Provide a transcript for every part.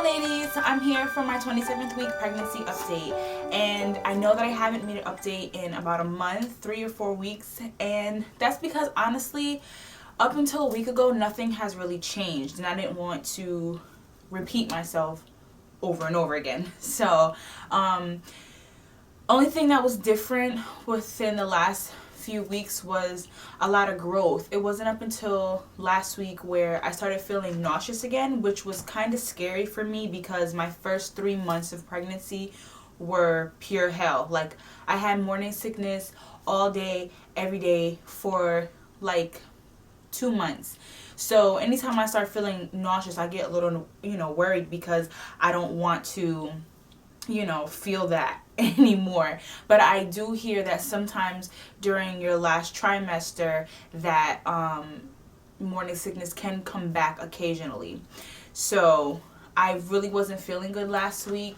ladies, I'm here for my 27th week pregnancy update, and I know that I haven't made an update in about a month, 3 or 4 weeks, and that's because honestly, up until a week ago, nothing has really changed, and I didn't want to repeat myself over and over again. So, only thing that was different within the last few weeks was a lot of growth. It wasn't up until last week where I started feeling nauseous again, which was kind of scary for me because my first 3 months of pregnancy were pure hell. Like, I had morning sickness all day, every day for like 2 months. So anytime I start feeling nauseous, I get a little, worried because I don't want to, feel that anymore. But I do hear that sometimes during your last trimester that morning sickness can come back occasionally. So I really wasn't feeling good last week.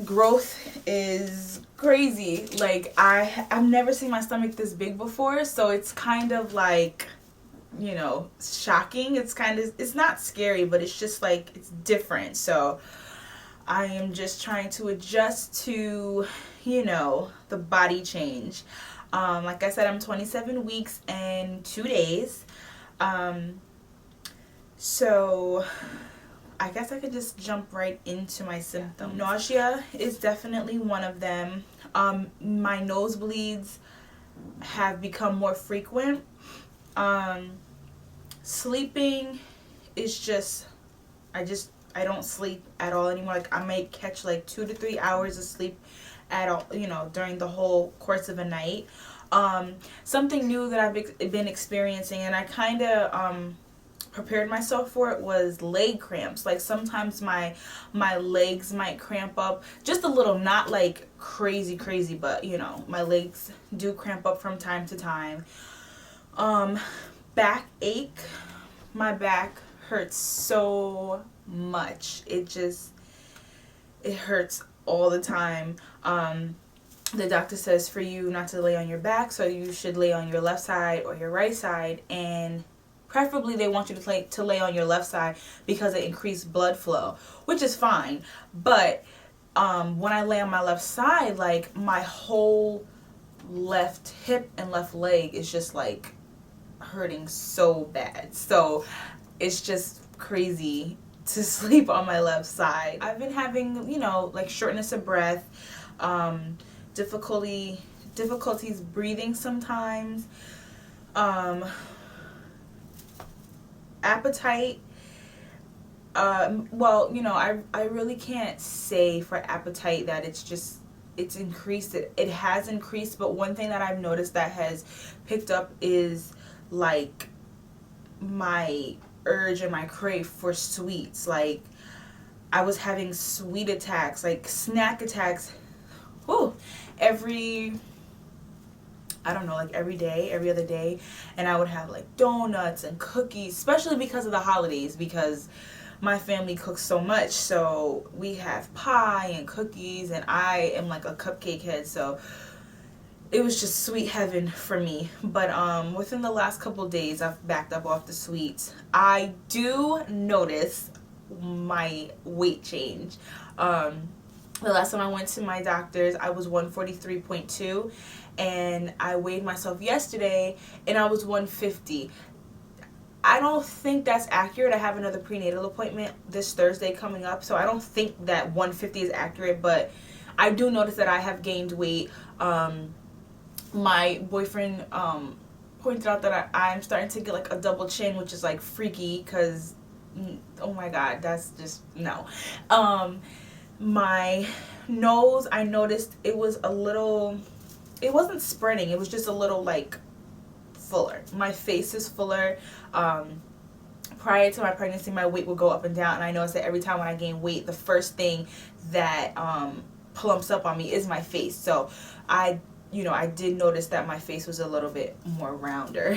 Growth is crazy. Like, I've never seen my stomach this big before, so it's kind of like, shocking. It's not scary, but it's just like, it's different. So I am just trying to adjust to, the body change. Like I said, I'm 27 weeks and 2 days. So I guess I could just jump right into my symptoms. Nausea is definitely one of them. My nosebleeds have become more frequent. Sleeping is just, I don't sleep at all anymore. Like, I might catch like 2 to 3 hours of sleep at all, during the whole course of a night. Something new that I've been experiencing, and I kind of prepared myself for it, was leg cramps. Like, sometimes my legs might cramp up just a little, not like crazy, but my legs do cramp up from time to time. Backache. My back hurts so much. It hurts all the time. The doctor says for you not to lay on your back, so you should lay on your left side or your right side, and preferably they want you to lay on your left side because it increases blood flow, which is fine. But when I lay on my left side, like, my whole left hip and left leg is just like hurting so bad. So it's just crazy to sleep on my left side. I've been having, like, shortness of breath, difficulties breathing sometimes, appetite. I really can't say for appetite that it's increased. It has increased, but one thing that I've noticed that has picked up is, like, my urge and my crave for sweets. Like, I was having sweet attacks, like snack attacks, every day, every other day. And I would have like donuts and cookies, especially because of the holidays, because my family cooks so much. So we have pie and cookies, and I am like a cupcake head, so it was just sweet heaven for me. But within the last couple days, I've backed up off the sweets. I do notice my weight change. The last time I went to my doctor's, I was 143.2, and I weighed myself yesterday, and I was 150. I don't think that's accurate. I have another prenatal appointment this Thursday coming up, so I don't think that 150 is accurate, but I do notice that I have gained weight. My boyfriend pointed out that I'm starting to get like a double chin, which is like freaky because, oh my god, that's just, no. My nose, I noticed it was a little, it wasn't spreading, it was just a little like fuller. My face is fuller. Prior to my pregnancy, my weight would go up and down, and I noticed that every time when I gain weight, the first thing that plumps up on me is my face. So I did notice that my face was a little bit more rounder,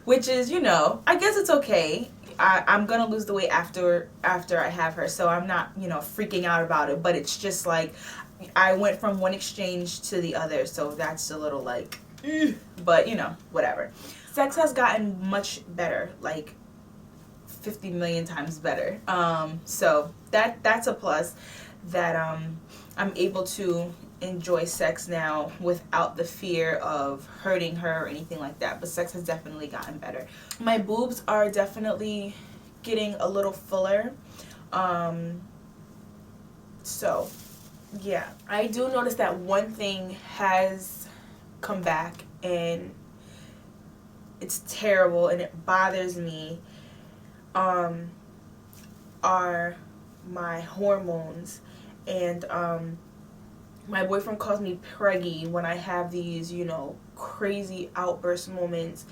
which is, I guess it's okay. I'm going to lose the weight after I have her, so I'm not, freaking out about it. But it's just like, I went from one exchange to the other, so that's a little like, but, whatever. Sex has gotten much better. Like, 50 million times better. So that's a plus, that I'm able to enjoy sex now without the fear of hurting her or anything like that. But sex has definitely gotten better. My boobs are definitely getting a little fuller. So yeah, I do notice that one thing has come back, and it's terrible and it bothers me, are my hormones. And my boyfriend calls me preggy when I have these, crazy outburst moments.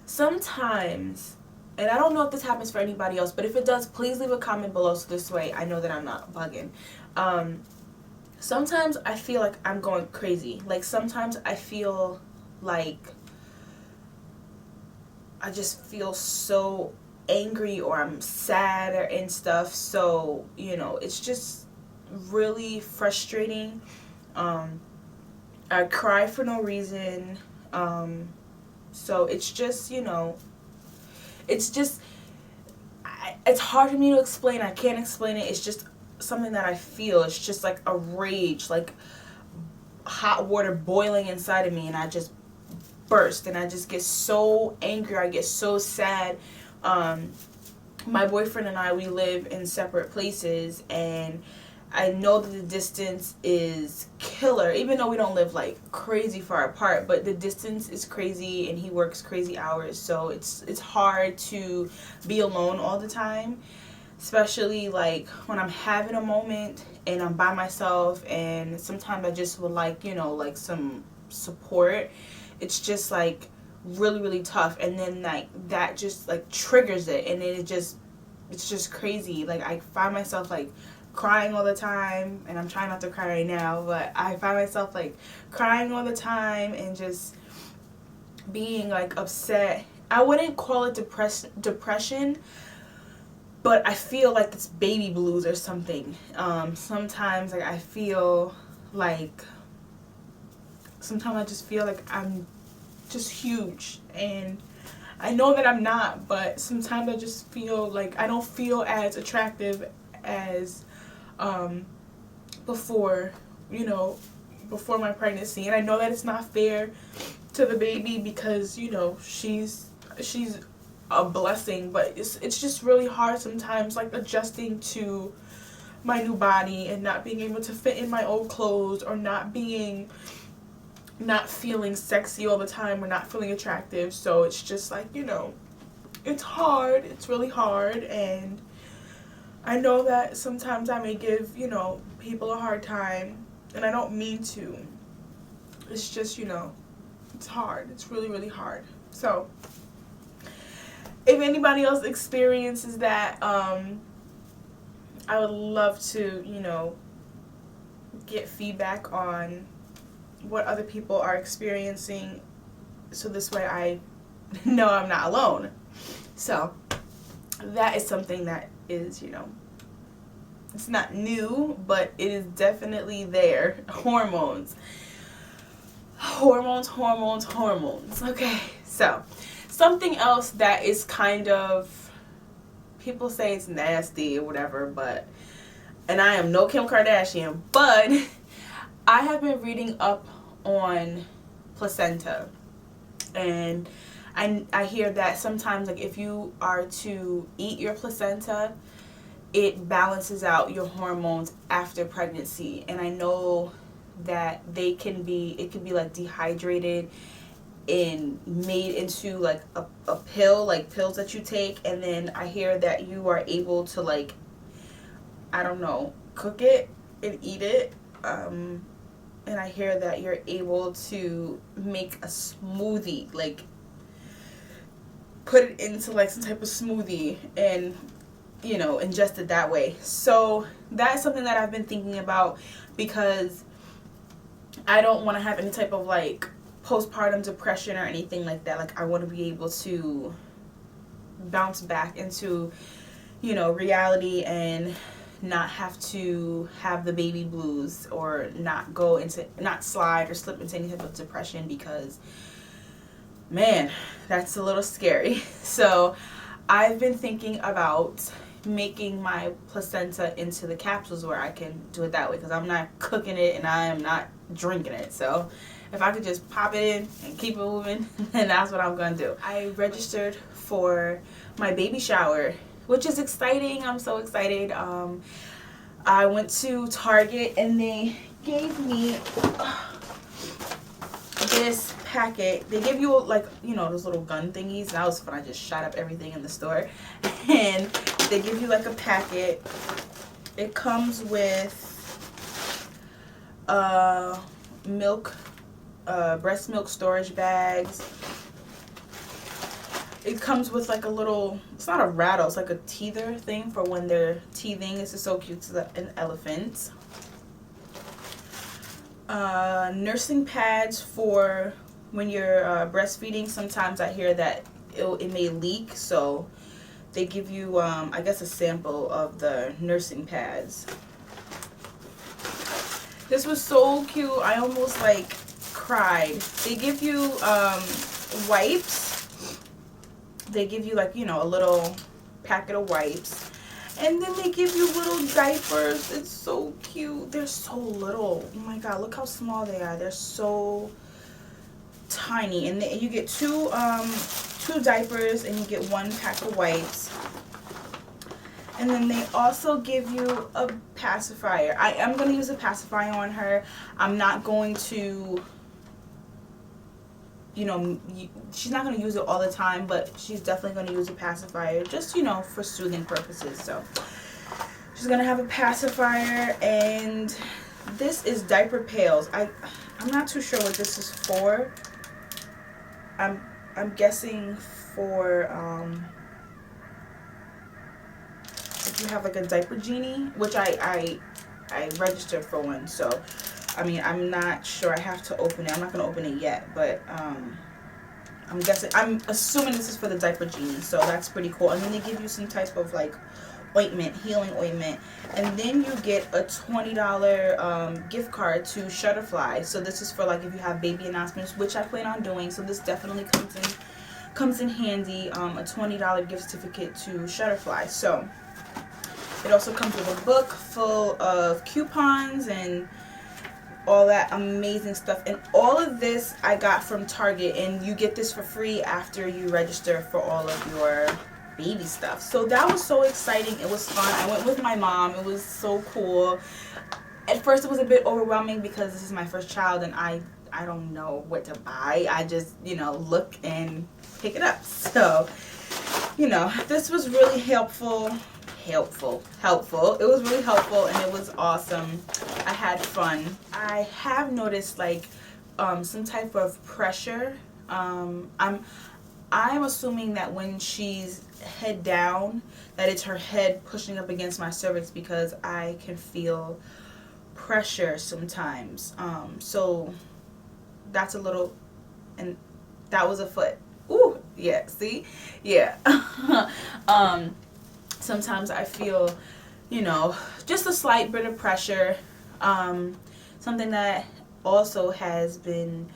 Sometimes, and I don't know if this happens for anybody else, but if it does, please leave a comment below so this way I know that I'm not bugging. Sometimes I feel like I'm going crazy. Like, sometimes I feel like I just feel so angry, or I'm sad and stuff. So, it's just really frustrating. I cry for no reason. So it's just, it's hard for me to explain. I can't explain it. It's just something that I feel. It's just like a rage, like hot water boiling inside of me, and I just burst, and I just get so angry. I get so sad. My boyfriend and I, we live in separate places, and I know that the distance is killer, even though we don't live like crazy far apart, but the distance is crazy, and he works crazy hours, so it's hard to be alone all the time, especially like when I'm having a moment and I'm by myself, and sometimes I just would like, like some support. It's just like really, really tough, and then like that just like triggers it, and then it's just crazy. Like, I find myself like crying all the time, and I'm trying not to cry right now, but I find myself like crying all the time and just being like upset. I wouldn't call it depression, but I feel like it's baby blues or something. Sometimes like I feel like, sometimes I just feel like I'm just huge, and I know that I'm not, but sometimes I just feel like I don't feel as attractive as before my pregnancy. And I know that it's not fair to the baby, because she's a blessing, but it's just really hard sometimes, like adjusting to my new body and not being able to fit in my old clothes, or not feeling sexy all the time, or not feeling attractive. So it's just like, it's hard. It's really hard, and I know that sometimes I may give, people a hard time, and I don't mean to. It's just, it's hard. It's really, really hard. So if anybody else experiences that, I would love to, get feedback on what other people are experiencing, so this way I know I'm not alone. So that is something that is, it's not new, but it is definitely there. Hormones. Okay, so something else that is kind of, people say it's nasty or whatever, and I am no Kim Kardashian, but I have been reading up on placenta, and I hear that sometimes, like, if you are to eat your placenta, it balances out your hormones after pregnancy. And I know that it can be like dehydrated and made into like a pill, like pills that you take, and then I hear that you are able to, like, I don't know, cook it and eat it. And I hear that you're able to make a smoothie, like put it into like some type of smoothie and ingest it that way. So that's something that I've been thinking about, because I don't want to have any type of like postpartum depression or anything like that. Like, I want to be able to bounce back into reality, and not have to have the baby blues, or not slide or slip into any type of depression, because man, that's a little scary. So I've been thinking about making my placenta into the capsules where I can do it that way, because I'm not cooking it and I am not drinking it. So if I could just pop it in and keep it moving, then that's what I'm going to do. I registered for my baby shower, which is exciting. I'm so excited. I went to Target and they gave me this packet. They give you, like, you know, those little gun thingies. That was fun. I just shot up everything in the store. And they give you like a packet. It comes with milk, breast milk storage bags. It comes with like a little, it's not a rattle, it's like a teether thing for when they're teething. This is so cute. It's an elephant. Nursing pads for when you're breastfeeding. Sometimes I hear that it may leak, so they give you, I guess, a sample of the nursing pads. This was so cute. I almost like cried. They give you wipes. They give you, like, you know, a little packet of wipes. And then they give you little diapers. It's so cute. They're so little. Oh my god, look how small they are. They're so tiny. And you get two diapers and you get one pack of wipes. And then they also give you a pacifier. I am going to use a pacifier on her. I'm not going to, you know, she's not going to use it all the time, but she's definitely going to use a pacifier just, you know, for soothing purposes. So she's going to have a pacifier. And this is diaper pails. I'm not too sure what this is for. I'm guessing for if you have like a diaper genie, which I registered for one. So I mean, I'm not sure. I have to open it. I'm not going to open it yet, but I'm assuming this is for the diaper genie, so that's pretty cool. And then they give you some type of like ointment, healing ointment, and then you get a $20 gift card to Shutterfly. So this is for like if you have baby announcements, which I plan on doing. So this definitely comes in handy. A $20 gift certificate to Shutterfly. So it also comes with a book full of coupons and all that amazing stuff. And all of this I got from Target, and you get this for free after you register for all of your baby stuff. So that was so exciting. It was fun. I went with my mom. It was so cool. At first it was a bit overwhelming because this is my first child and I don't know what to buy. I just, you know, look and pick it up. So, you know, this was really helpful. It was really helpful and it was awesome. I had fun. I have noticed like some type of pressure. I'm assuming that when she's head down, that it's her head pushing up against my cervix, because I can feel pressure sometimes. So that's a little, and that was a foot. Ooh, yeah, see? Yeah. Sometimes I feel, you know, just a slight bit of pressure. Something that also has been,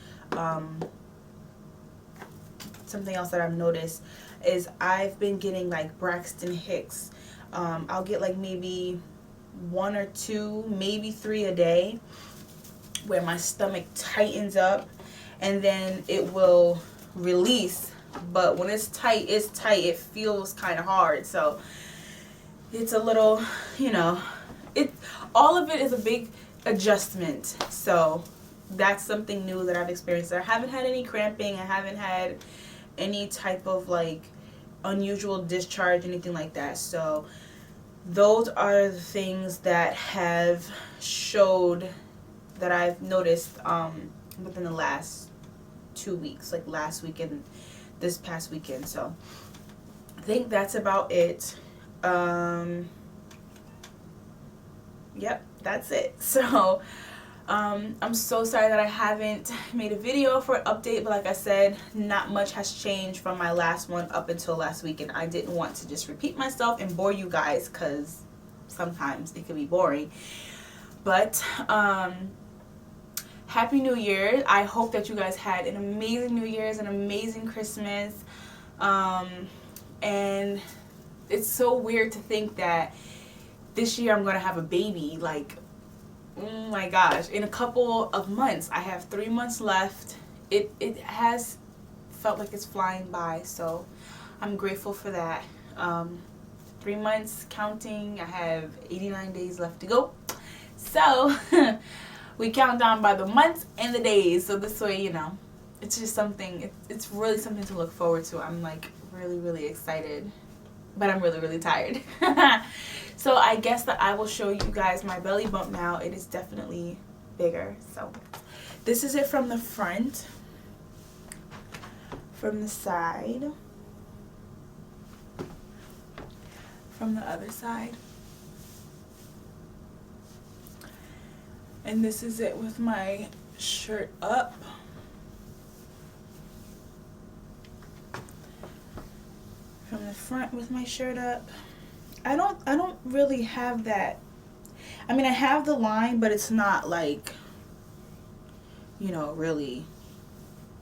something else that I've noticed is I've been getting like Braxton Hicks. I'll get like maybe 1 or 2, maybe 3 a day, where my stomach tightens up and then it will release. But when it's tight, it's tight. It feels kind of hard. So it's a little, you know, all of it is a big adjustment. So that's something new that I've experienced. I haven't had any cramping. I haven't had any type of like unusual discharge, anything like that. So those are the things that have showed that I've noticed within the last 2 weeks, like last weekend, this past weekend. So I think that's about it. Yep, that's it. So I'm so sorry that I haven't made a video for an update, but like I said, not much has changed from my last one up until last week, and I didn't want to just repeat myself and bore you guys, because sometimes it can be boring. But Happy New Year. I hope that you guys had an amazing New Year's, an amazing Christmas. And it's so weird to think that this year I'm going to have a baby. Like, oh my gosh, in a couple of months. I have 3 months left. It has felt like it's flying by, so I'm grateful for that. 3 months counting. I have 89 days left to go. So we count down by the months and the days. So this way, you know, it's just something, it's really something to look forward to. I'm like really, really excited, but I'm really, really tired. So I guess that I will show you guys my belly bump now. It is definitely bigger. So this is it from the front, from the side, from the other side. And this is it with my shirt up. From the front with my shirt up. I don't really have that. I mean, I have the line, but it's not like, you know, really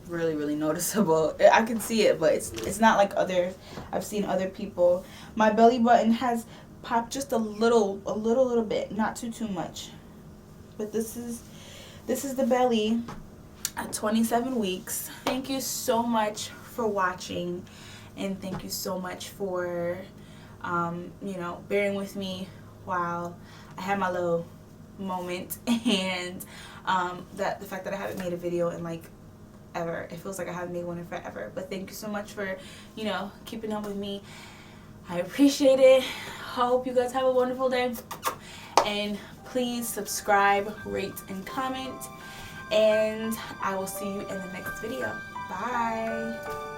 noticeable. I can see it, but it's not like I've seen other people. My belly button has popped just a little bit, not too much. But this is the belly at 27 weeks. Thank you so much for watching, and thank you so much for you know, bearing with me while I had my little moment, and that the fact that I haven't made a video in like ever. It feels like I haven't made one in forever. But thank you so much for, you know, keeping up with me. I appreciate it. Hope you guys have a wonderful day. And please subscribe, rate, and comment. And I will see you in the next video. Bye.